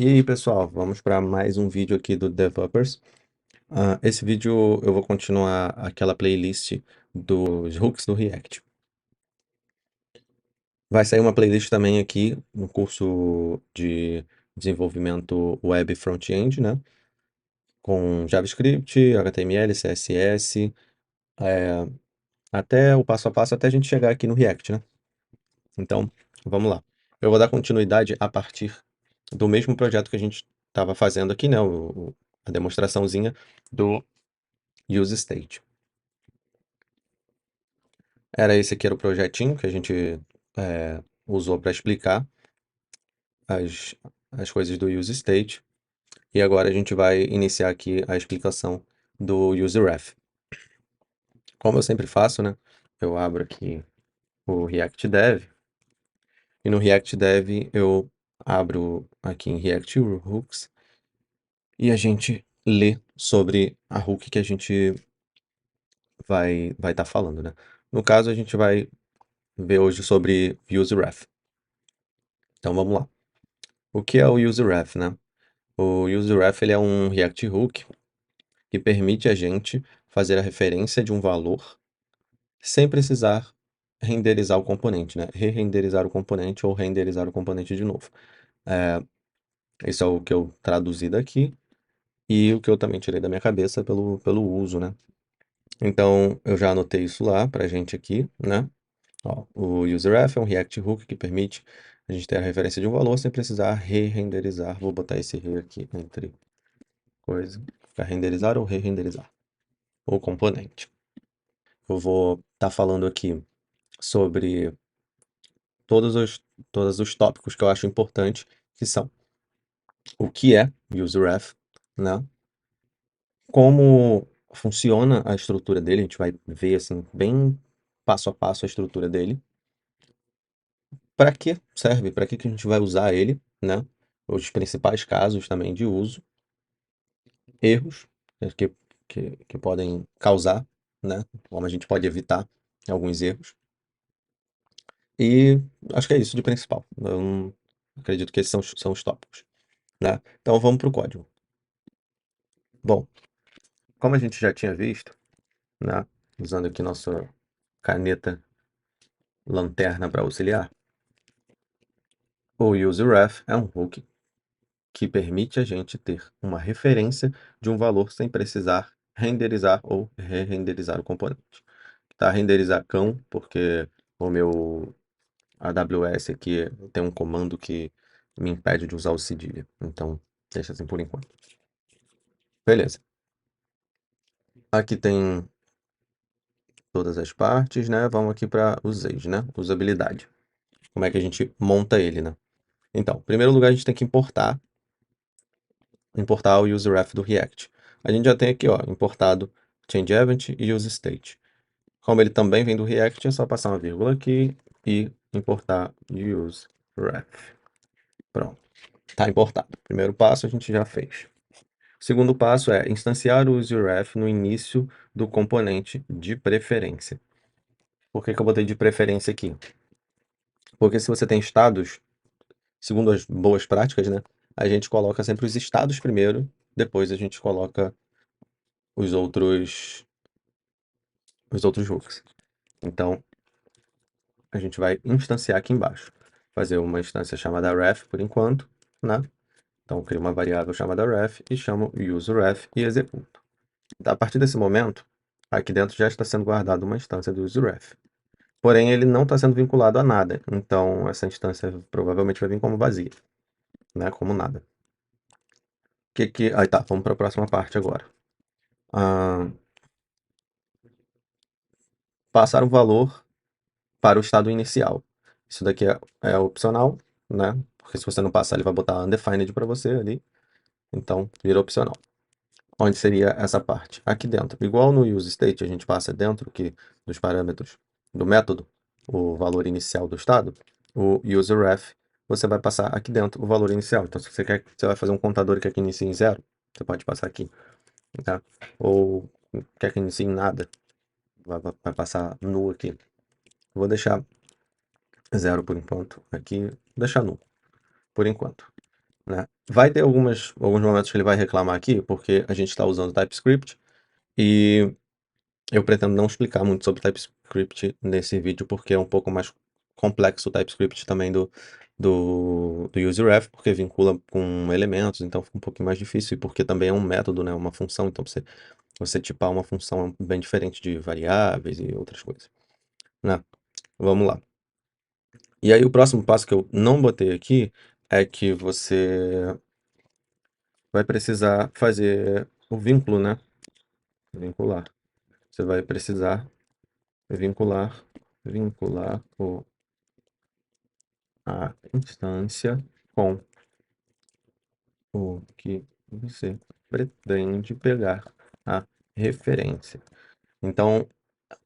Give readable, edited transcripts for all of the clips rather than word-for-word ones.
E aí, pessoal, vamos para mais um vídeo aqui do Developers. Esse vídeo eu vou continuar aquela playlist dos hooks do React. Vai sair uma playlist também aqui no curso de desenvolvimento web front-end, né? Com JavaScript, HTML, CSS, até o passo a passo até a gente chegar aqui no React, né? Então, vamos lá. Eu vou dar continuidade a partir do mesmo projeto que a gente estava fazendo aqui, né? A demonstraçãozinha do use state. Esse aqui era o projetinho que a gente usou para explicar as, as coisas do use state. E agora a gente vai iniciar aqui a explicação do useref. Como eu sempre faço, né? Eu abro aqui o React Dev. E no React Dev eu abro aqui em React Hooks. E a gente lê sobre a hook que a gente vai estar falando, né? No caso, a gente vai ver hoje sobre useref. Então vamos lá. O que é o useref, né? O useref ele é um React Hook que permite a gente fazer a referência de um valor sem precisar renderizar o componente, né? Re-renderizar o componente ou renderizar o componente de novo. Isso é o que eu traduzi daqui e o que eu também tirei da minha cabeça pelo uso, né? Então, eu já anotei isso lá pra gente aqui, né? Ó, o useref é um React Hook que permite a gente ter a referência de um valor sem precisar re-renderizar. Vou botar esse re aqui entre coisa. Para renderizar ou re-renderizar o componente. Eu vou estar falando aqui sobre todos os, todos os tópicos que eu acho importantes, que são o que é useref, né? Como funciona a estrutura dele, a gente vai ver assim bem passo a passo a estrutura dele. Para que serve? Para que a gente vai usar ele, né? Os principais casos também de uso, erros que podem causar, né? Como a gente pode evitar alguns erros. E acho que é isso de principal. Eu acredito que esses são os tópicos, né? Então vamos para o código. Bom, como a gente já tinha visto, né? Usando aqui nossa caneta lanterna para auxiliar, o useref é um hook que permite a gente ter uma referência de um valor sem precisar renderizar ou re-renderizar o componente. Tá, renderizar cão, porque o meu AWS aqui tem um comando que me impede de usar o cedilha. Então, deixa assim por enquanto. Beleza. Aqui tem todas as partes, né? Vamos aqui para usage, né? Usabilidade. Como é que a gente monta ele, né? Então, em primeiro lugar, a gente tem que importar o useref do React. A gente já tem aqui, ó, importado change event e use state. Como ele também vem do React, é só passar uma vírgula aqui e importar useref. Pronto. Está importado. Primeiro passo a gente já fez. O segundo passo é instanciar o useref no início do componente de preferência. Por que eu botei de preferência aqui? Porque se você tem estados, segundo as boas práticas, né, a gente coloca sempre os estados primeiro, depois a gente coloca os outros hooks. Então, a gente vai instanciar aqui embaixo. Fazer uma instância chamada ref por enquanto, né? Então, crio uma variável chamada ref e chamo useref e executo. A partir desse momento, aqui dentro já está sendo guardada uma instância do useref. Porém, ele não está sendo vinculado a nada. Então, essa instância provavelmente vai vir como vazia, né? Como nada. Aí tá, vamos para a próxima parte agora. Passar o valor para o estado inicial. Isso daqui é opcional, né? Porque se você não passar, ele vai botar undefined para você ali. Então, vira opcional. Onde seria essa parte? Aqui dentro. Igual no useState, a gente passa dentro aqui dos parâmetros do método o valor inicial do estado, o useref, você vai passar aqui dentro o valor inicial. Então, se você quer, você vai fazer um contador que aqui inicie em 0, você pode passar aqui, tá? Ou quer que inicie em nada, vai passar null aqui. Vou deixar 0 por enquanto aqui, vou deixar null por enquanto. né? Vai ter alguns momentos que ele vai reclamar aqui, porque a gente está usando TypeScript e eu pretendo não explicar muito sobre TypeScript nesse vídeo, porque é um pouco mais complexo o TypeScript também do useref, porque vincula com elementos, então fica um pouquinho mais difícil, e porque também é um método, né, uma função, então você tipar uma função é bem diferente de variáveis e outras coisas, né? Vamos lá. E aí o próximo passo que eu não botei aqui é que você vai precisar fazer o vínculo, né? Vincular. Você vai precisar vincular a instância com o que você pretende pegar a referência. Então,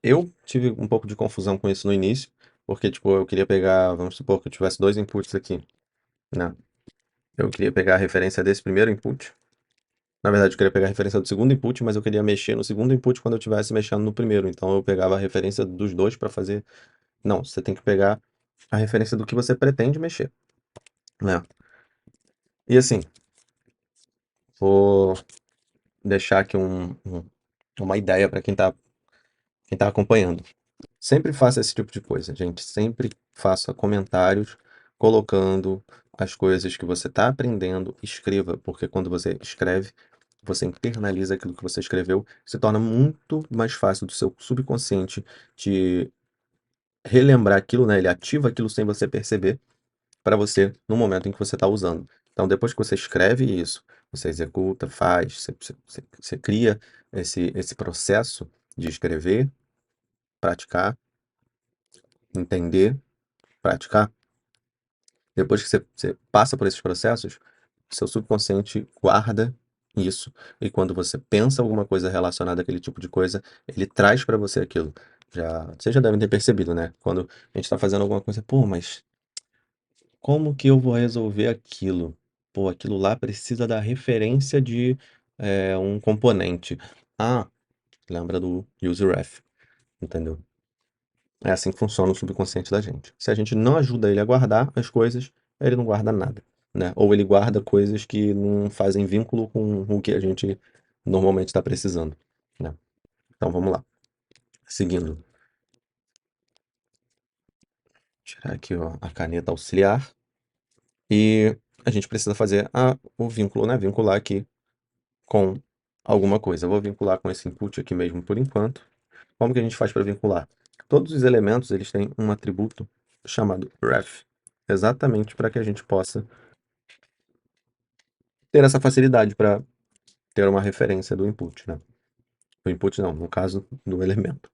eu tive um pouco de confusão com isso no início, porque, tipo, eu queria pegar, vamos supor que eu tivesse dois inputs aqui, né? Eu queria pegar a referência desse primeiro input. Na verdade, eu queria pegar a referência do segundo input, mas eu queria mexer no segundo input quando eu estivesse mexendo no primeiro. Então, eu pegava a referência dos dois para fazer. Não, você tem que pegar a referência do que você pretende mexer, né? E assim, vou deixar aqui uma ideia para quem tá acompanhando. Sempre faça esse tipo de coisa, gente. Sempre faça comentários colocando as coisas que você está aprendendo. Escreva, porque quando você escreve, você internaliza aquilo que você escreveu, se torna muito mais fácil do seu subconsciente de relembrar aquilo, né? Ele ativa aquilo sem você perceber para você no momento em que você está usando. Então, depois que você escreve isso, você executa, faz, você cria esse processo de escrever, praticar, entender, praticar. Depois que você passa por esses processos, seu subconsciente guarda isso. E quando você pensa alguma coisa relacionada àquele tipo de coisa, ele traz para você aquilo. Vocês já devem ter percebido, né? Quando a gente está fazendo alguma coisa, pô, mas como que eu vou resolver aquilo? Pô, aquilo lá precisa da referência de um componente. Ah, lembra do useref, entendeu? É assim que funciona o subconsciente da gente. Se a gente não ajuda ele a guardar as coisas, ele não guarda nada, né? Ou ele guarda coisas que não fazem vínculo com o que a gente normalmente está precisando, né? Então vamos lá. Seguindo. Tirar aqui ó, a caneta auxiliar. E a gente precisa fazer o vínculo, né? Vincular aqui com alguma coisa. Eu vou vincular com esse input aqui mesmo por enquanto. Como que a gente faz para vincular? Todos os elementos eles têm um atributo chamado ref, exatamente para que a gente possa ter essa facilidade para ter uma referência do input, né? O input não, no caso do elemento.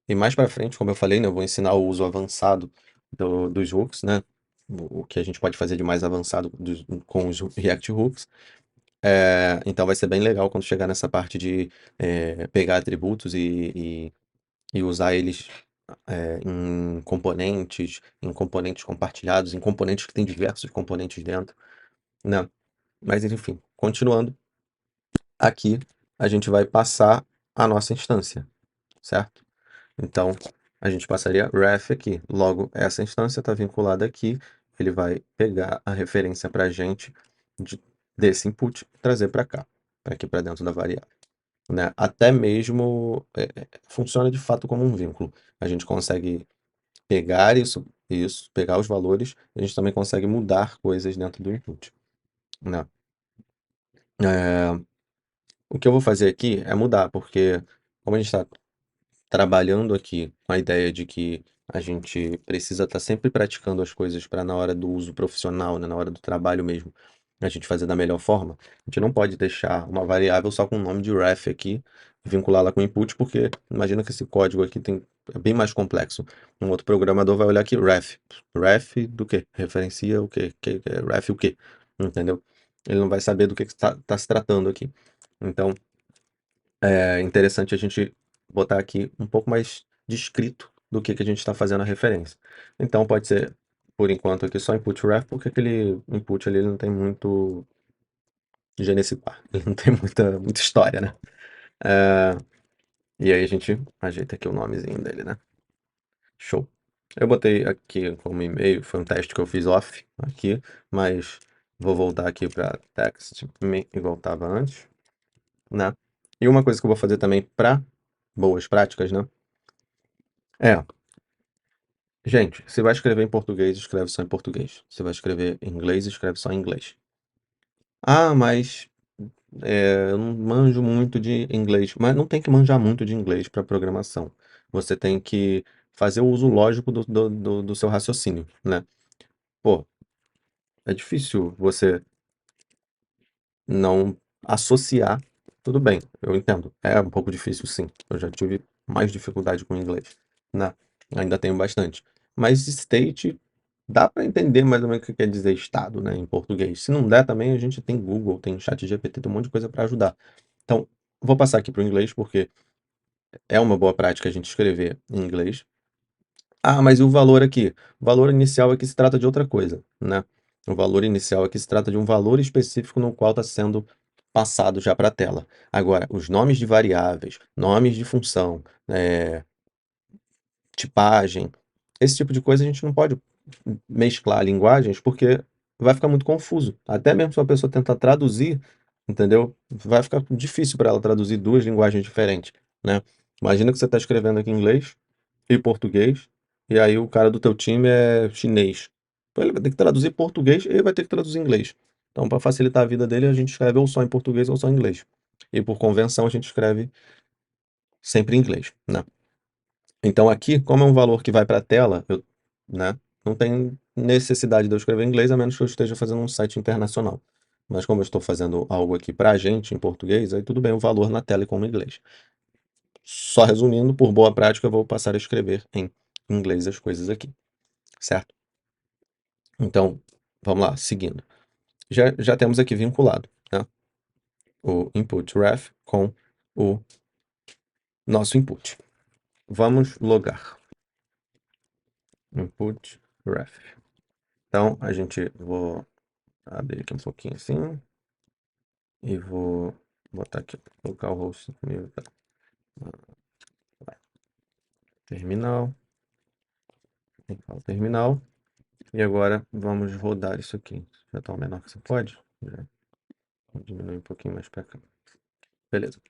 E mais para frente, como eu falei, né, eu vou ensinar o uso avançado dos hooks, né? O que a gente pode fazer de mais avançado com os React Hooks. Então vai ser bem legal quando chegar nessa parte de pegar atributos e usar eles em componentes compartilhados, em componentes que têm diversos componentes dentro, né? Mas enfim, continuando, aqui a gente vai passar a nossa instância, certo? Então, a gente passaria ref aqui. Logo, essa instância está vinculada aqui, ele vai pegar a referência para a gente desse input e trazer para cá, para aqui para dentro da variável, né? Até mesmo funciona de fato como um vínculo. A gente consegue pegar isso, pegar os valores, a gente também consegue mudar coisas dentro do input, né? É, o que eu vou fazer aqui é mudar, porque como a gente está trabalhando aqui com a ideia de que a gente precisa estar sempre praticando as coisas para na hora do uso profissional, né, na hora do trabalho mesmo, a gente fazer da melhor forma, a gente não pode deixar uma variável só com o nome de ref aqui, vinculá-la com input, porque imagina que esse código aqui é bem mais complexo. Um outro programador vai olhar aqui, ref. Ref do quê? Referencia o quê? Ref o quê? Entendeu? Ele não vai saber do que está se tratando aqui. Então, é interessante a gente botar aqui um pouco mais descrito do que a gente está fazendo a referência. Então pode ser, por enquanto, aqui só input ref, porque aquele input ali ele não tem muito genesiquar, ele não tem muita história, né? É, e aí a gente ajeita aqui o nomezinho dele, né? Show. Eu botei aqui como e-mail, foi um teste que eu fiz off aqui, mas Vou voltar aqui para text igual estava antes, né? E uma coisa que eu vou fazer também para boas práticas, né? É, gente, se vai escrever em português, escreve só em português. Se vai escrever em inglês, escreve só em inglês. Ah, mas eu não manjo muito de inglês. Mas não tem que manjar muito de inglês para programação. Você tem que fazer o uso lógico do seu raciocínio, né? Pô, é difícil você não associar. Tudo bem, eu entendo. É um pouco difícil, sim. Eu já tive mais dificuldade com inglês, né? Ainda tenho bastante. Mas state dá para entender mais ou menos o que quer dizer estado, né, em português. Se não der também, a gente tem Google, tem ChatGPT, tem um monte de coisa para ajudar. Então, vou passar aqui para o inglês porque é uma boa prática a gente escrever em inglês. Ah, mas e o valor aqui? O valor inicial aqui se trata de outra coisa, né? O valor inicial aqui se trata de um valor específico no qual está sendo passado já para a tela. Agora, os nomes de variáveis, nomes de função, tipagem, esse tipo de coisa a gente não pode mesclar linguagens porque vai ficar muito confuso. Até mesmo se a pessoa tentar traduzir, entendeu? Vai ficar difícil para ela traduzir duas linguagens diferentes, né? Imagina que você está escrevendo aqui em inglês e português, e aí o cara do teu time é chinês. Então ele vai ter que traduzir português e ele vai ter que traduzir inglês. Então, para facilitar a vida dele, a gente escreve ou só em português ou só em inglês. E por convenção, a gente escreve sempre em inglês, né? Então aqui, como é um valor que vai para a tela, né, não tem necessidade de eu escrever em inglês, a menos que eu esteja fazendo um site internacional. Mas como eu estou fazendo algo aqui para a gente em português, aí tudo bem o valor na tela e como inglês. Só resumindo, por boa prática, eu vou passar a escrever em inglês as coisas aqui, certo? Então, vamos lá, seguindo. Já temos aqui vinculado, né, o input ref com o nosso input. Vamos logar. Input ref. Então, vou abrir aqui um pouquinho assim e vou botar aqui localhost 5000, tá? Terminal, terminal. E agora vamos rodar isso aqui. Já está o menor que você pode. Já vou diminuir um pouquinho mais para cá. Beleza.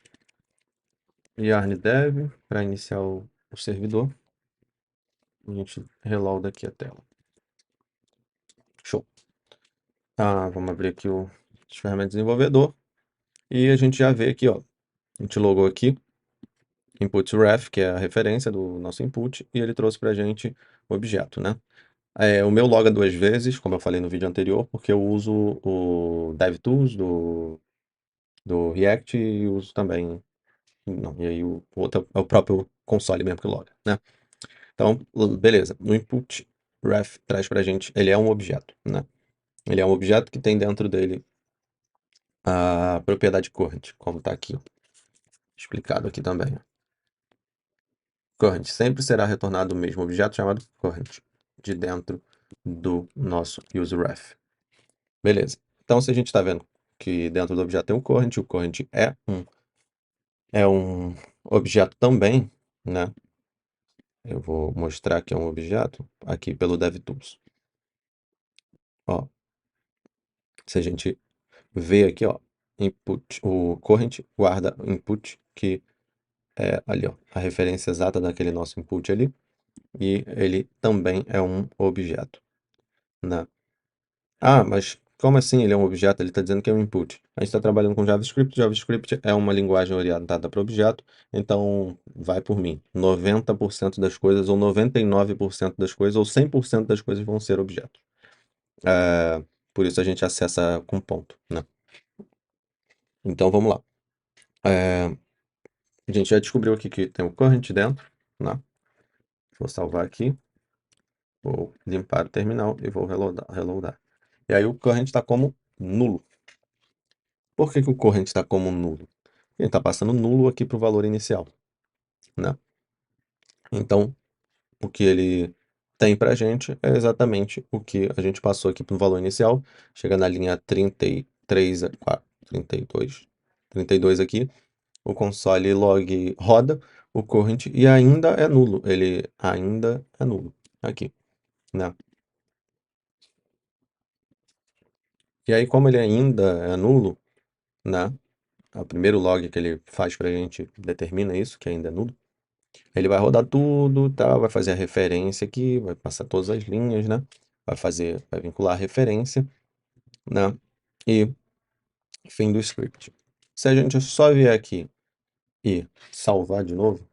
Yarn dev para iniciar o servidor. A gente reload aqui a tela. Show. Vamos abrir aqui as ferramentas de desenvolvedor. E a gente já vê aqui, ó. A gente logou aqui input ref, que é a referência do nosso input, e ele trouxe para a gente o objeto, né? O meu loga duas vezes, como eu falei no vídeo anterior, porque eu uso o DevTools do React e uso também. Não, e aí o outro é o próprio console mesmo que loga, né? Então, beleza. No input ref traz pra gente, ele é um objeto, né? Ele é um objeto que tem dentro dele a propriedade current, como está aqui, ó, explicado aqui também. Current sempre será retornado o mesmo objeto chamado current de dentro do nosso useRef. Beleza. Então, se a gente está vendo que dentro do objeto tem um current, o current é um objeto também, né? Eu vou mostrar que é um objeto aqui pelo DevTools. Ó, se a gente vê aqui, ó, input, o current guarda o input que é ali, ó, a referência exata daquele nosso input ali, e ele também é um objeto, né? Mas como assim ele é um objeto? Ele está dizendo que é um input. A gente está trabalhando com JavaScript. JavaScript é uma linguagem orientada para objeto, então vai por mim. 90% das coisas, ou 99% das coisas, ou 100% das coisas vão ser objetos. Por isso a gente acessa com ponto, né? Então vamos lá. A gente já descobriu aqui que tem o current dentro, né? Vou salvar aqui, vou limpar o terminal e vou reloadar. E aí o current está como nulo. Por que o corrente está como nulo? Ele está passando nulo aqui para o valor inicial, né? Então, o que ele tem para a gente é exatamente o que a gente passou aqui para o valor inicial. Chega na linha 33, 32, 32 aqui, o console log roda, o current, e ainda é nulo. Ele ainda é nulo aqui, né? E aí, como ele ainda é nulo, né? O primeiro log que ele faz pra gente determina isso, que ainda é nulo. Ele vai rodar tudo, tá? Vai fazer a referência aqui, vai passar todas as linhas, né? Vai vincular a referência, né? E fim do script. Se a gente só vier aqui e salvar de novo,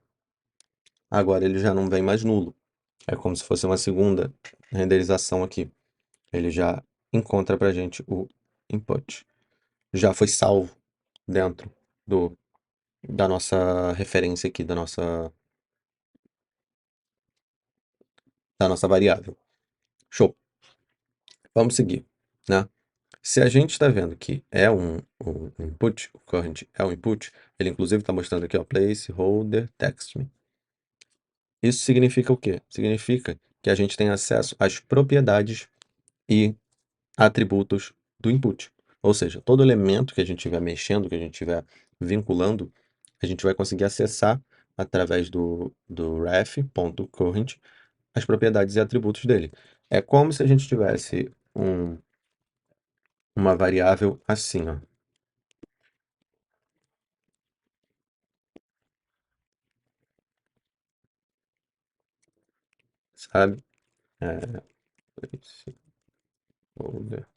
agora ele já não vem mais nulo. É como se fosse uma segunda renderização aqui. Ele já encontra pra gente o input. Já foi salvo dentro do, da nossa referência aqui, da nossa variável. Show. Vamos seguir, né? Se a gente está vendo que é um input, o current é um input, ele inclusive está mostrando aqui, ó, placeholder text me. Isso significa o quê? Significa que a gente tem acesso às propriedades e atributos do input. Ou seja, todo elemento que a gente estiver mexendo, que a gente estiver vinculando, a gente vai conseguir acessar através do ref.current as propriedades e atributos dele. É como se a gente tivesse uma variável assim, ó, sabe? É, placeholder,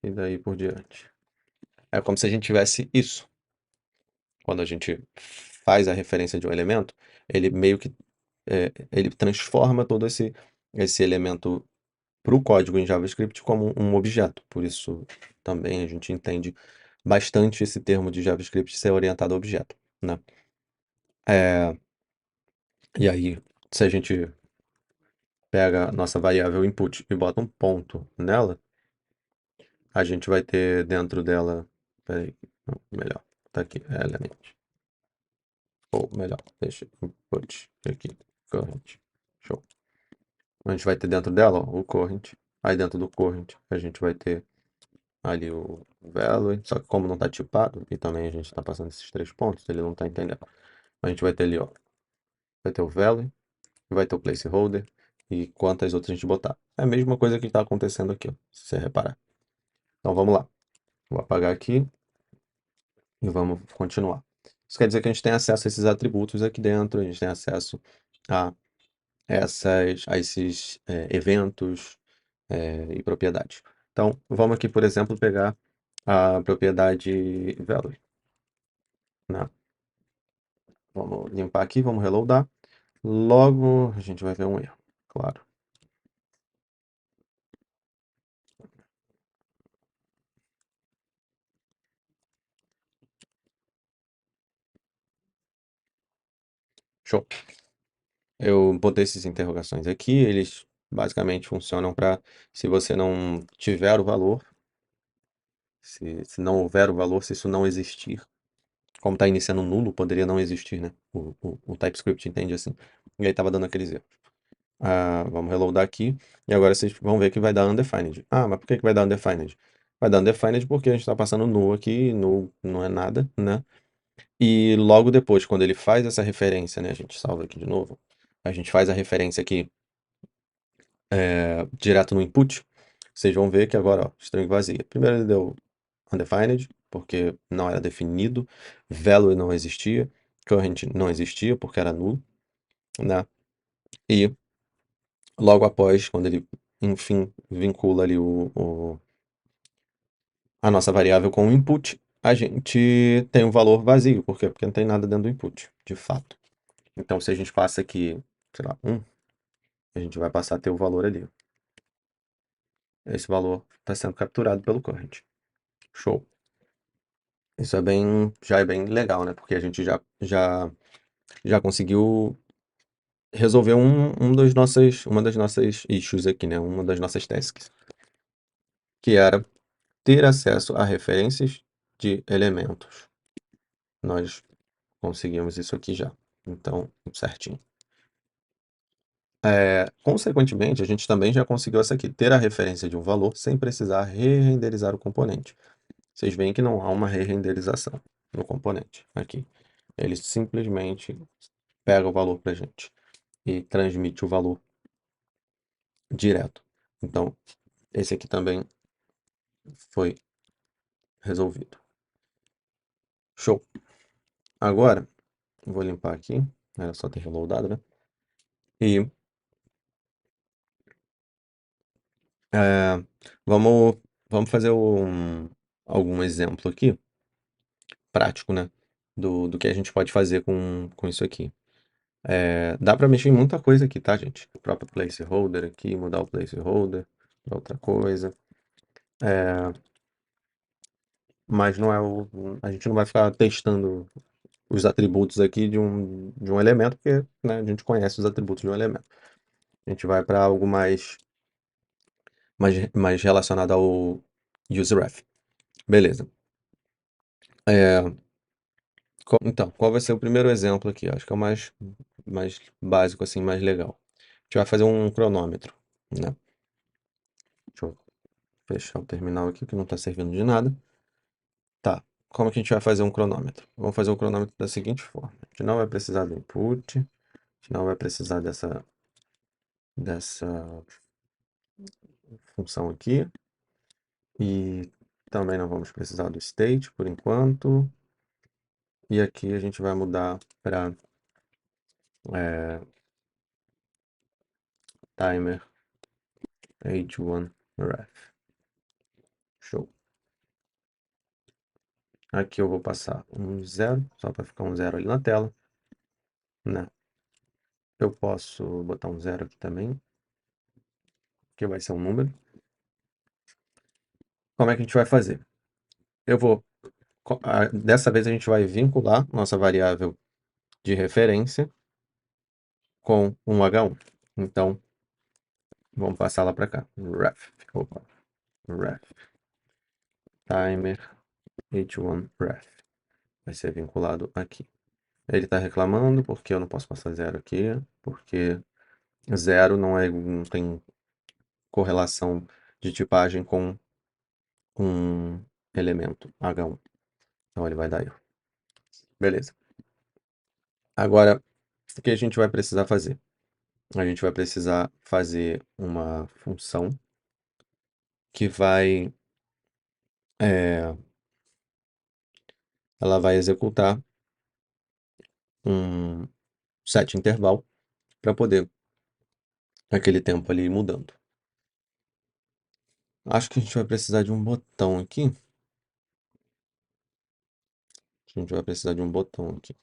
e daí por diante. É como se a gente tivesse isso. Quando a gente faz a referência de um elemento, ele meio que ele transforma todo esse elemento para o código em JavaScript como um objeto. Por isso também a gente entende bastante esse termo de JavaScript ser orientado a objeto, né? É, e aí, se a gente pega a nossa variável input e bota um ponto nela, a gente vai ter dentro dela, peraí, não, melhor, tá aqui, element, ou melhor, deixa input aqui, current, show. A gente vai ter dentro dela, ó, o current, aí dentro do current a gente vai ter ali o value, só que como não está tipado, e também a gente está passando esses três pontos, ele não está entendendo. A gente vai ter ali, ó, vai ter o value, vai ter o placeholder, e quantas outras a gente botar. É a mesma coisa que está acontecendo aqui, ó, se você reparar. Então vamos lá. Vou apagar aqui e vamos continuar. Isso quer dizer que a gente tem acesso a esses atributos aqui dentro, a gente tem acesso a, a esses eventos e propriedades. Então, vamos aqui, por exemplo, pegar a propriedade value, né? Vamos limpar aqui, vamos reloadar. Logo, a gente vai ver um erro, claro. Show. Eu botei essas interrogações aqui, eles basicamente funcionam para, se você não tiver o valor, se não houver o valor, se isso não existir, como está iniciando nulo, poderia não existir, né? O TypeScript entende assim. E aí estava dando aqueles erros. Vamos reloadar aqui. E agora vocês vão ver que vai dar undefined. Ah, mas por que que vai dar undefined? Vai dar undefined porque a gente está passando null aqui, null não é nada, né? E logo depois, quando ele faz essa referência, né? A gente salva aqui de novo. A gente faz a referência aqui direto no input. Vocês vão ver que agora, ó, string vazia. Primeiro ele deu undefined, porque não era definido. Value não existia. Current não existia, porque era null, né? E logo após, quando ele, enfim, vincula ali a nossa variável com o input, a gente tem um valor vazio. Por quê? Porque não tem nada dentro do input, de fato. Então, se a gente passa aqui, sei lá, 1, a gente vai passar a ter o valor ali. Esse valor está sendo capturado pelo current. Show. Isso já é bem legal, né? Porque a gente já conseguiu resolver uma das nossas issues aqui, né? Uma das nossas tasks, que era ter acesso a referências de elementos. Nós conseguimos isso aqui já. Então, certinho. Consequentemente, a gente também já conseguiu essa aqui, ter a referência de um valor sem precisar re-renderizar o componente. Vocês veem que não há uma re-renderização no componente aqui. Ele simplesmente pega o valor para a gente e transmite o valor direto. Então, Esse aqui também foi resolvido. Show. Agora, vou limpar aqui. Era só ter reloadado, né? E é, vamos, vamos fazer algum exemplo aqui, prático, né? Do que a gente pode fazer com isso aqui. Dá para mexer em muita coisa aqui, tá, gente? O próprio placeholder aqui, mudar o placeholder para outra coisa. Mas não é a gente não vai ficar testando os atributos aqui de um elemento, porque, né, a gente conhece os atributos de um elemento. A gente vai para algo mais relacionado ao useRef. Beleza. Então, qual vai ser o primeiro exemplo aqui? Acho que é o mais básico, assim, mais legal. A gente vai fazer um cronômetro, né? Deixa eu fechar o terminal aqui, que não está servindo de nada. Tá, como que a gente vai fazer um cronômetro? Vamos fazer o cronômetro da seguinte forma. A gente não vai precisar do input, a gente não vai precisar dessa função aqui. E também não vamos precisar do state por enquanto. E aqui a gente vai mudar para timer h1ref. Show. Aqui eu vou passar um zero, só para ficar um zero ali na tela, né? Eu posso botar um zero aqui também, que vai ser um número. Como é que a gente vai fazer? Eu vou, dessa vez a gente vai vincular nossa variável de referência com um H1. Então, vamos passar lá para cá. Ref timer h1ref. Vai ser vinculado aqui. Ele está reclamando porque eu não posso passar zero aqui, porque zero não tem correlação de tipagem com um elemento H1. Então ele vai dar erro. Beleza. Agora, o que a gente vai precisar fazer? A gente vai precisar fazer uma função que é, ela vai executar um set interval para poder aquele tempo ali ir mudando. Acho que a gente vai precisar de um botão aqui. A gente vai precisar de um botão aqui.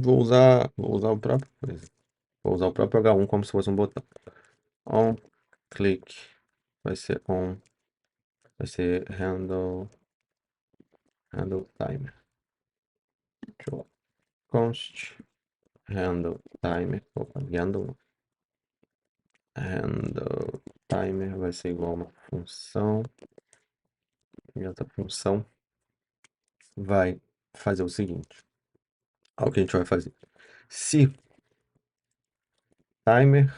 Vou usar o próprio coisa. Vou usar o próprio H1 como se fosse um botão. On click vai ser handle timer. Show. Const handle timer. Opa, handle timer vai ser igual a uma função. E essa função vai fazer o seguinte. Olha o que a gente vai fazer. Se timer.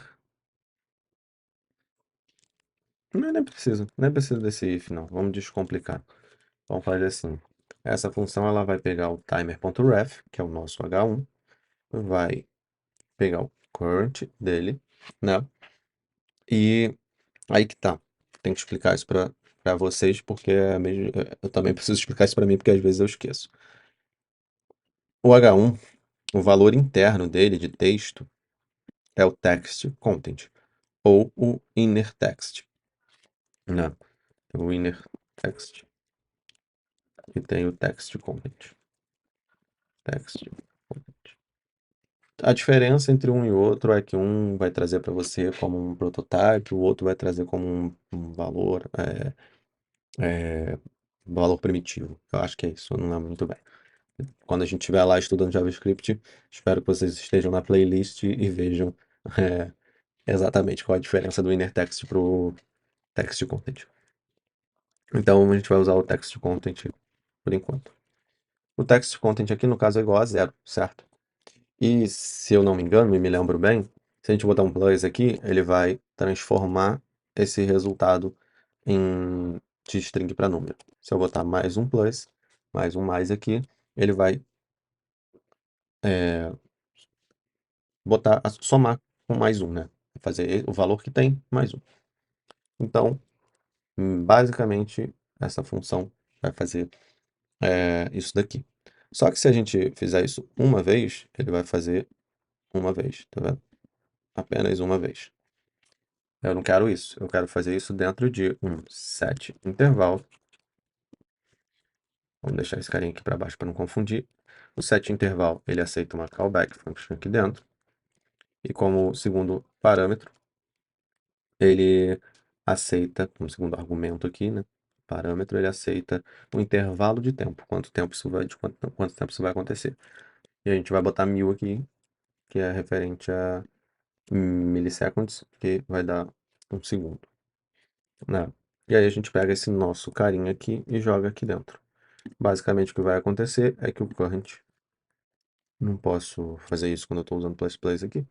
Não, nem precisa desse if, não. Vamos descomplicar. Vamos fazer assim. Essa função ela vai pegar o timer.ref, que é o nosso H1, vai pegar o current dele, né? E aí que tá. Tem que explicar isso para vocês, porque eu também preciso explicar isso para mim, porque às vezes eu esqueço. O H1, o valor interno dele de texto é o text content, ou o inner text, né? O inner text e tem o text content. Text content. A diferença entre um e outro é que um vai trazer para você como um prototype, o outro vai trazer como um valor primitivo. Eu acho que é isso, eu não lembro muito bem. Quando a gente estiver lá estudando JavaScript, espero que vocês estejam na playlist e vejam é, exatamente qual a diferença do inner text para o text content. Então a gente vai usar o text content por enquanto. O text content aqui no caso é igual a zero, certo? E se eu não me engano, e me lembro bem, se a gente botar um plus aqui, ele vai transformar esse resultado de string para número. Se eu botar mais um plus, mais um mais aqui, ele vai somar com mais um, né? Fazer o valor que tem mais um. Então, basicamente, essa função vai fazer isso daqui. Só que se a gente fizer isso uma vez, ele vai fazer uma vez, tá vendo? Apenas uma vez. Eu não quero isso. Eu quero fazer isso dentro de um set intervalo. Vamos deixar esse carinha aqui para baixo para não confundir. O set intervalo, ele aceita uma callback function aqui dentro. E como segundo parâmetro, ele aceita, como segundo argumento aqui, né? Parâmetro, ele aceita um intervalo de tempo. Quanto tempo isso vai acontecer. E a gente vai botar 1000 aqui, que é referente a milliseconds, que vai dar um segundo, né? E aí a gente pega esse nosso carinha aqui e joga aqui dentro. Basicamente o que vai acontecer é que o current, não posso fazer isso quando eu estou usando plus plus aqui,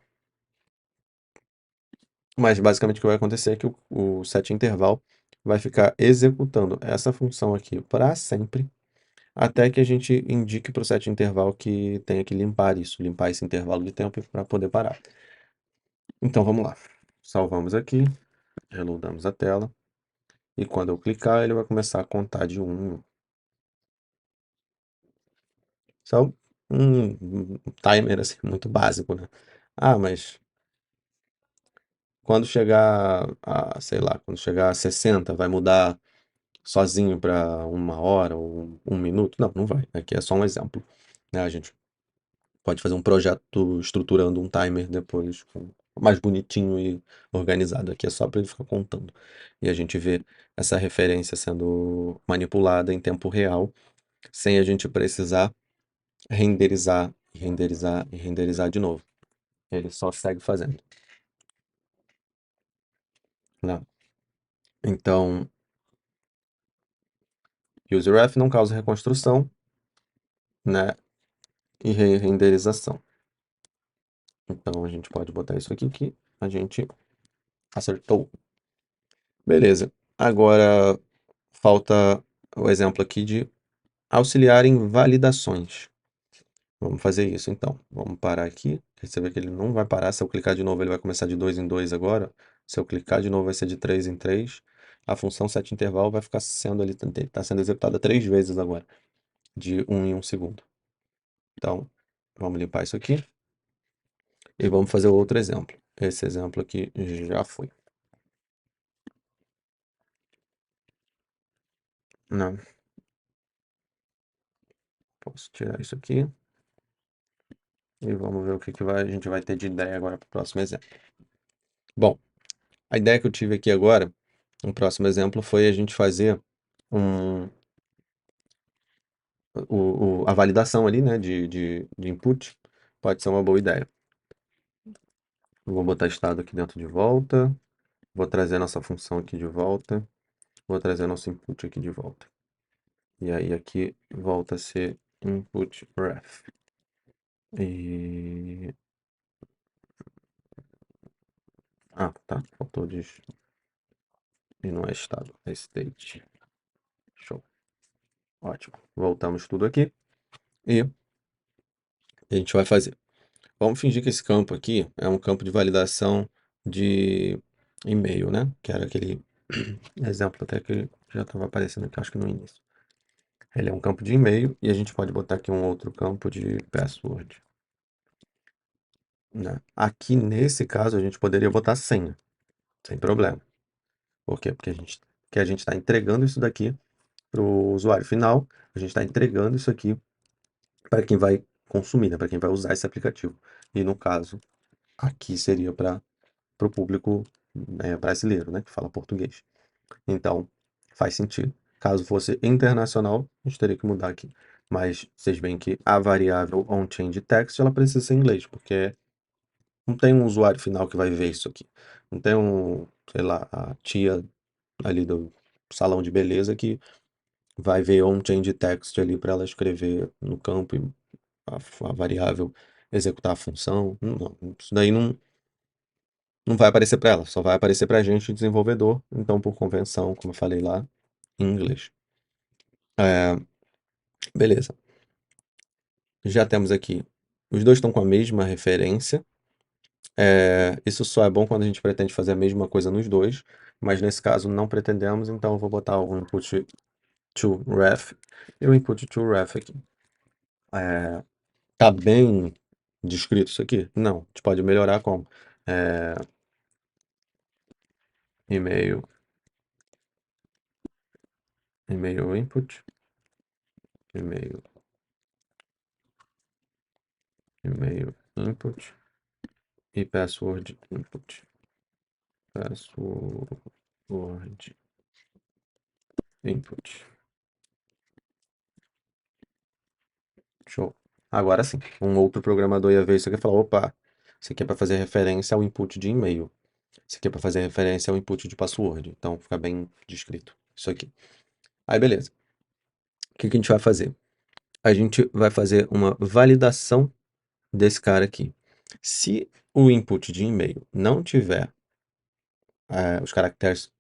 mas basicamente o que vai acontecer é que o set interval vai ficar executando essa função aqui para sempre, até que a gente indique para o set interval que tenha que limpar isso, limpar esse intervalo de tempo para poder parar. Então vamos lá. Salvamos aqui, reloadamos a tela, e quando eu clicar ele vai começar a contar de 1 em 1. Só um timer assim, muito básico, né? Ah, mas quando chegar a, sei lá, quando chegar a 60, vai mudar sozinho para 1 hora ou 1 minuto? Não, não vai. Aqui é só um exemplo, né? A gente pode fazer um projeto estruturando um timer depois, mais bonitinho e organizado. Aqui é só para ele ficar contando. E a gente vê essa referência sendo manipulada em tempo real, sem a gente precisar renderizar e renderizar e renderizar de novo. Ele só segue fazendo, né? Então, useref não causa reconstrução, né? E renderização. Então, a gente pode botar isso aqui que a gente acertou. Beleza. Agora, falta o exemplo aqui de auxiliar em validações. Vamos fazer isso, então. Vamos parar aqui. Você vê que ele não vai parar. Se eu clicar de novo, ele vai começar de 2 em 2 agora. Se eu clicar de novo, vai ser de 3 em 3. A função setInterval vai ficar sendo ali, está sendo executada 3 vezes agora, de 1 em 1 segundo. Então, vamos limpar isso aqui. E vamos fazer outro exemplo. Esse exemplo aqui já foi. Não. Posso tirar isso aqui. E vamos ver o que a gente vai ter de ideia agora para o próximo exemplo. Bom, a ideia que eu tive aqui agora, no próximo exemplo, foi a gente fazer a validação ali, né, de input. Pode ser uma boa ideia. Eu vou botar estado aqui dentro de volta. Vou trazer nossa função aqui de volta. Vou trazer nosso input aqui de volta. E aí aqui volta a ser input ref. E... Ah, tá. Faltou de... E não é estado, é state. Show. Ótimo. Voltamos tudo aqui. E a gente vai fazer. Vamos fingir que esse campo aqui é um campo de validação de e-mail, né? Que era aquele exemplo até que já estava aparecendo aqui, acho que no início. Ele é um campo de e-mail e a gente pode botar aqui um outro campo de password, né? Aqui nesse caso a gente poderia botar senha, sem problema. Por quê? Porque a gente está entregando isso daqui para o usuário final, a gente está entregando isso aqui para quem vai consumir, né? Para quem vai usar esse aplicativo. E no caso, aqui seria para o público brasileiro, né? Que fala português. Então, faz sentido. Caso fosse internacional, a gente teria que mudar aqui. Mas vocês veem que a variável onChangeText ela precisa ser em inglês, porque não tem um usuário final que vai ver isso aqui. Não tem sei lá, a tia ali do salão de beleza que vai ver onChangeText ali para ela escrever no campo e a variável executar a função. Não, isso daí não vai aparecer para ela, só vai aparecer para a gente, desenvolvedor. Então, por convenção, como eu falei lá, em inglês. É, beleza. Já temos aqui Os dois estão com a mesma referência. Isso só é bom quando a gente pretende fazer a mesma coisa nos dois, mas nesse caso não pretendemos, então eu vou botar o input to ref e o input to ref aqui. Tá bem descrito isso aqui? Não. A gente pode melhorar como e-mail, e-mail input, e-mail, e-mail input e password input. Password input. Show. Agora sim, um outro programador ia ver isso aqui e falar: opa, isso aqui é para fazer referência ao input de e-mail. Isso aqui é para fazer referência ao input de password. Então fica bem descrito isso aqui. Aí beleza. O que que a gente vai fazer? A gente vai fazer uma validação desse cara aqui. Se o input de e-mail não tiver os caracteres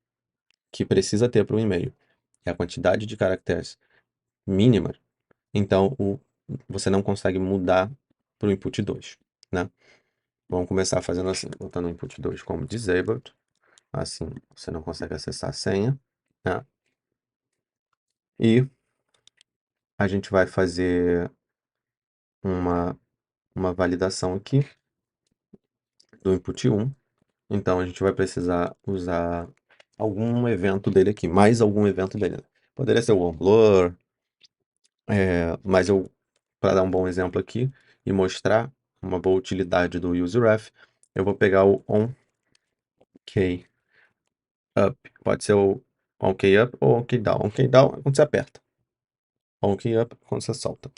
que precisa ter para o e-mail e a quantidade de caracteres mínima, então você não consegue mudar para o input 2, né? Vamos começar fazendo assim, botando o input 2 como disabled, assim você não consegue acessar a senha, né? E a gente vai fazer uma, uma validação aqui do input 1. Então a gente vai precisar usar algum evento dele aqui, mais algum evento dele, né? Poderia ser o onBlur, mas para dar um bom exemplo aqui e mostrar uma boa utilidade do useRef, eu vou pegar o onKey up. Pode ser o onKey up ou onKey down. OnKey down é quando você aperta. OnKey up é quando você solta,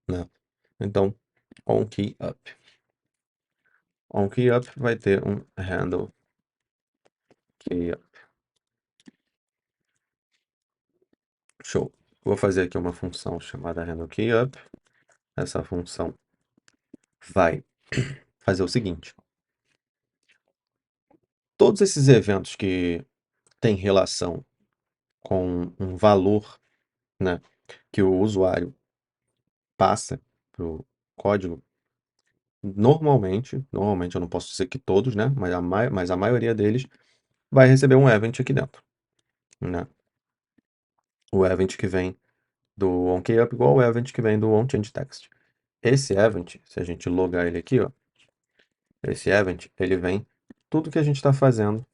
né? Então, onKey up. OnKey up vai ter um handle key up. Show. Vou fazer aqui uma função chamada handle key up. Essa função vai fazer o seguinte: todos esses eventos que têm relação com um valor, né, que o usuário passa para o código, normalmente eu não posso dizer que todos, né, mas a maioria deles vai receber um event aqui dentro, né? O event que vem do onKeyUp igual o event que vem do onChangeText. Esse event, se a gente logar ele aqui, ó, esse event, ele vem tudo que a gente está fazendo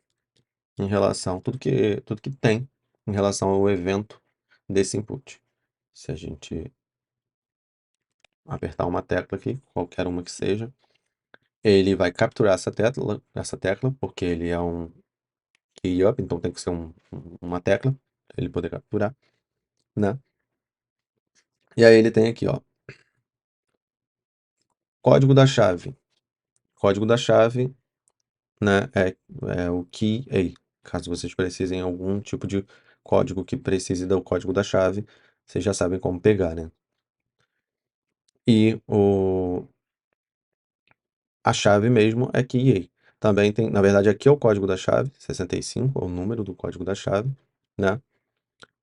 em relação, tudo que tem em relação ao evento desse input. Se a gente apertar uma tecla aqui, qualquer uma que seja, ele vai capturar essa tecla, porque ele é um key up, então tem que ser uma tecla, para ele poder capturar, né? E aí ele tem aqui, ó, código da chave. Código da chave, né, é o key A. Caso vocês precisem de algum tipo de código que precise do código da chave, vocês já sabem como pegar, né? E a chave mesmo é key A. Também tem, na verdade, aqui é o código da chave, 65, é o número do código da chave, né?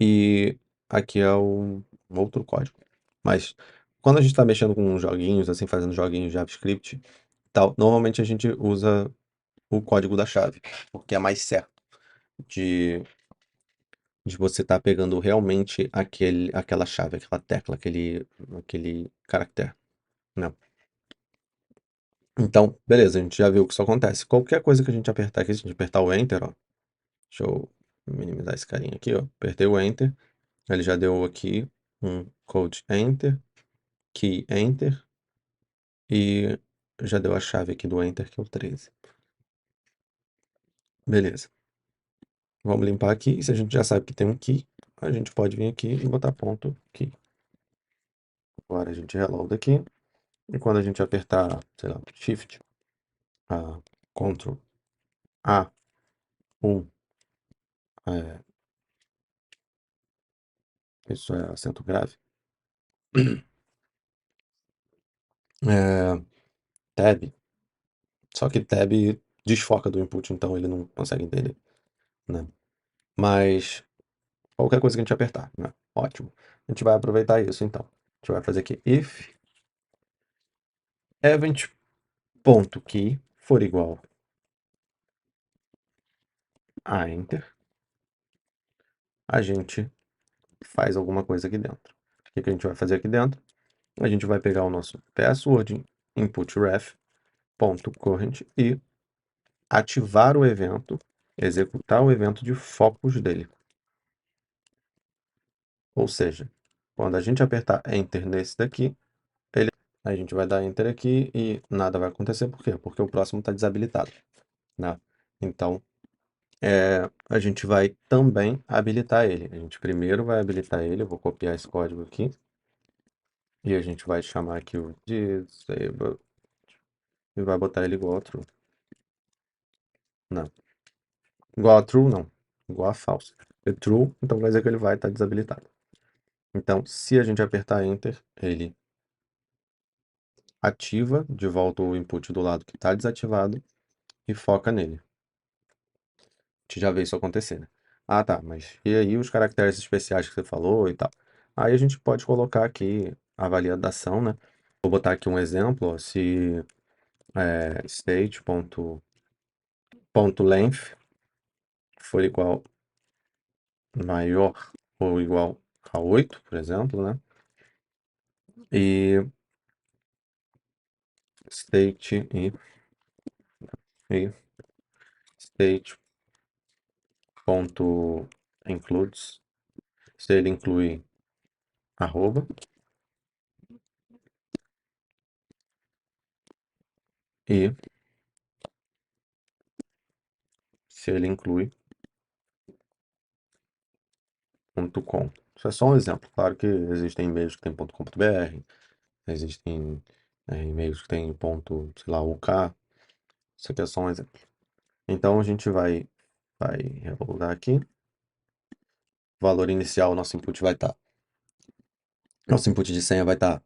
E aqui é o outro código. Mas quando a gente está mexendo com joguinhos, assim, fazendo joguinhos JavaScript, e tal, normalmente a gente usa o código da chave, porque é mais certo de você estar pegando realmente aquela chave, aquela tecla, aquele caractere, né? Então, beleza, a gente já viu que isso acontece. Qualquer coisa que a gente apertar aqui, se a gente apertar o Enter, ó, deixa eu minimizar esse carinha aqui, ó, apertei o Enter, ele já deu aqui um code Enter, key Enter, e já deu a chave aqui do Enter, que é o 13. Beleza. Vamos limpar aqui, e se a gente já sabe que tem um key, a gente pode vir aqui e botar ponto key. Agora a gente reload aqui, e quando a gente apertar, sei lá, Shift, Ctrl, A, 1, é, isso é acento grave, é, Tab, só que Tab desfoca do input, então ele não consegue entender, né? Mas qualquer coisa que a gente apertar, né? Ótimo. A gente vai aproveitar isso, então. A gente vai fazer aqui if event.key for igual a enter, a gente faz alguma coisa aqui dentro. O que que a gente vai fazer aqui dentro? A gente vai pegar o nosso password inputref.current e ativar o evento, executar o evento de focus dele. Ou seja, quando a gente apertar Enter nesse daqui, a gente vai dar Enter aqui e nada vai acontecer. Por quê? Porque o próximo está desabilitado, né? Então, a gente vai também habilitar ele. A gente primeiro vai habilitar ele, eu vou copiar esse código aqui, e a gente vai chamar aqui o disable, e vai botar ele igual a true. Não, igual a true não, igual a false. É true, então quer dizer que ele vai estar desabilitado. Então, se a gente apertar Enter, ele ativa de volta o input do lado que está desativado e foca nele. A gente já vê isso acontecer, né? Ah, tá, mas e aí os caracteres especiais que você falou e tal? Aí a gente pode colocar aqui a validação, né? Vou botar aqui um exemplo, ó, se state.length for igual maior ou igual a 8, por exemplo, né? E state e state.includes, se ele inclui arroba, e se ele inclui .com. Isso é só um exemplo. Claro que existem e-mails que tem .com.br, existem e-mails que tem ponto, sei lá, UK. Isso aqui é só um exemplo. Então a gente vai reloadar aqui. O valor inicial, nosso input vai estar. Nosso input de senha vai estar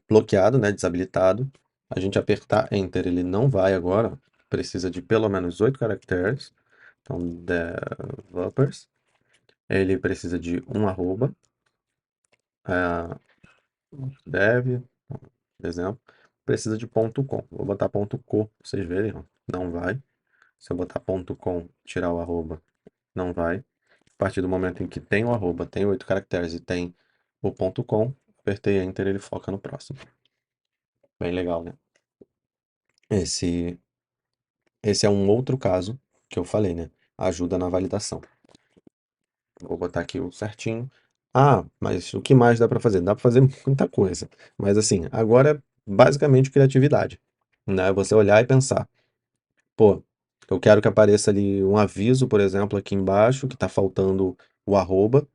bloqueado, né, desabilitado. A gente apertar Enter, ele não vai agora. Precisa de pelo menos 8 caracteres. Então, developers. Ele precisa de um arroba. Dev, por exemplo. Precisa de ponto .com. Vou botar ponto .co, pra vocês verem, ó. Não vai. Se eu botar ponto .com, tirar o arroba, não vai. A partir do momento em que tem o arroba, tem 8 caracteres e tem o ponto .com, apertei Enter, ele foca no próximo. Bem legal, né? Esse, esse é um outro caso que eu falei, né? Ajuda na validação. Vou botar aqui o certinho. Ah, mas o que mais dá para fazer? Dá para fazer muita coisa. Mas assim, agora é basicamente criatividade, né? Você olhar e pensar, pô, eu quero que apareça ali um aviso, por exemplo, aqui embaixo, que tá faltando o arroba,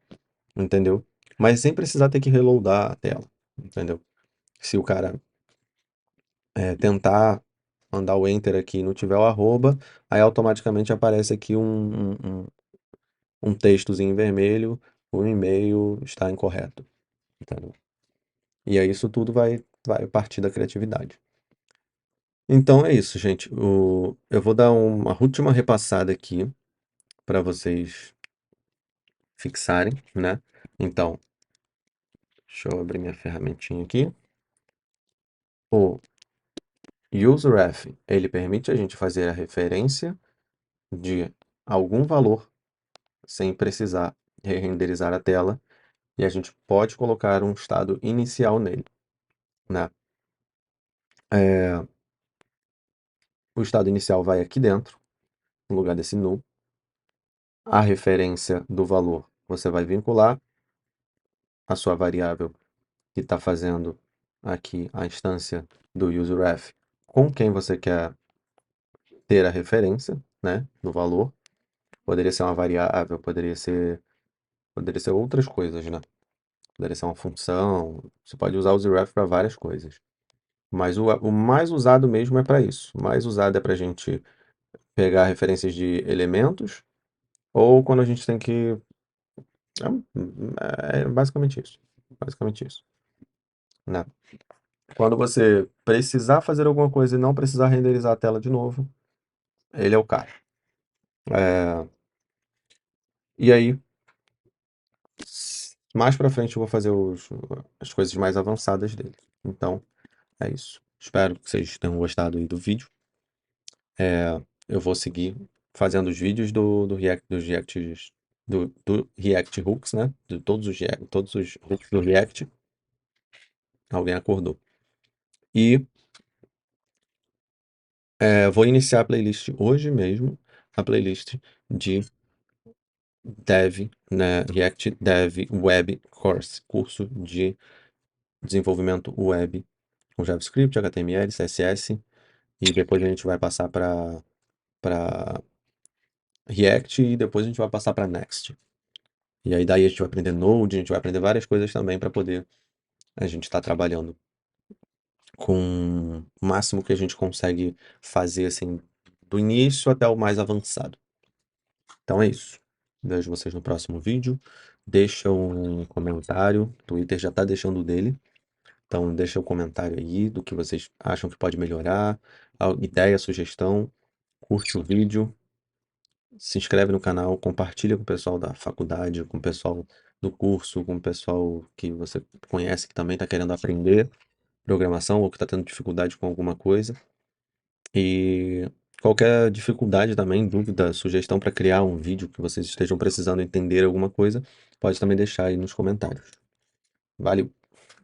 entendeu? Mas sem precisar ter que reloadar a tela, entendeu? Se o cara tentar mandar o enter aqui e não tiver o arroba, aí automaticamente aparece aqui um textozinho em vermelho, o e-mail está incorreto, entendeu? E aí isso tudo vai partir da criatividade. Então é isso, gente. Eu vou dar uma última repassada aqui para vocês fixarem, né? Então, deixa eu abrir minha ferramentinha aqui. O useref, ele permite a gente fazer a referência de algum valor sem precisar renderizar a tela e a gente pode colocar um estado inicial nele, né? O estado inicial vai aqui dentro, no lugar desse null. A referência do valor você vai vincular a sua variável que está fazendo aqui a instância do useref com quem você quer ter a referência, né, do valor. Poderia ser uma variável, poderia ser outras coisas, né? Poderia ser uma função. Você pode usar o useref para várias coisas. Mas o mais usado mesmo é para isso. O mais usado é para a gente pegar referências de elementos ou quando a gente tem que. É basicamente isso. Basicamente isso, né? Quando você precisar fazer alguma coisa e não precisar renderizar a tela de novo, ele é o cara. E aí, mais pra frente eu vou fazer as coisas mais avançadas dele. Então, é isso. Espero que vocês tenham gostado aí do vídeo. Eu vou seguir fazendo os vídeos do React, dos Reacts, do React Hooks, né? De todos os hooks do React. Alguém acordou. E vou iniciar a playlist hoje mesmo, a playlist de Dev, né? React Dev Web Course, curso de desenvolvimento web com JavaScript, HTML, CSS, e depois a gente vai passar para React e depois a gente vai passar para Next. E aí daí a gente vai aprender Node, a gente vai aprender várias coisas também para poder a gente estar trabalhando com o máximo que a gente consegue fazer assim do início até o mais avançado. Então é isso. Vejo vocês no próximo vídeo. Deixa um comentário. O Twitter já está deixando o dele. Então deixa um comentário aí do que vocês acham que pode melhorar, ideia, sugestão. Curte o vídeo, se inscreve no canal, compartilha com o pessoal da faculdade, com o pessoal do curso, com o pessoal que você conhece que também está querendo aprender programação ou que está tendo dificuldade com alguma coisa. E qualquer dificuldade também, dúvida, sugestão para criar um vídeo que vocês estejam precisando entender alguma coisa, pode também deixar aí nos comentários. Valeu!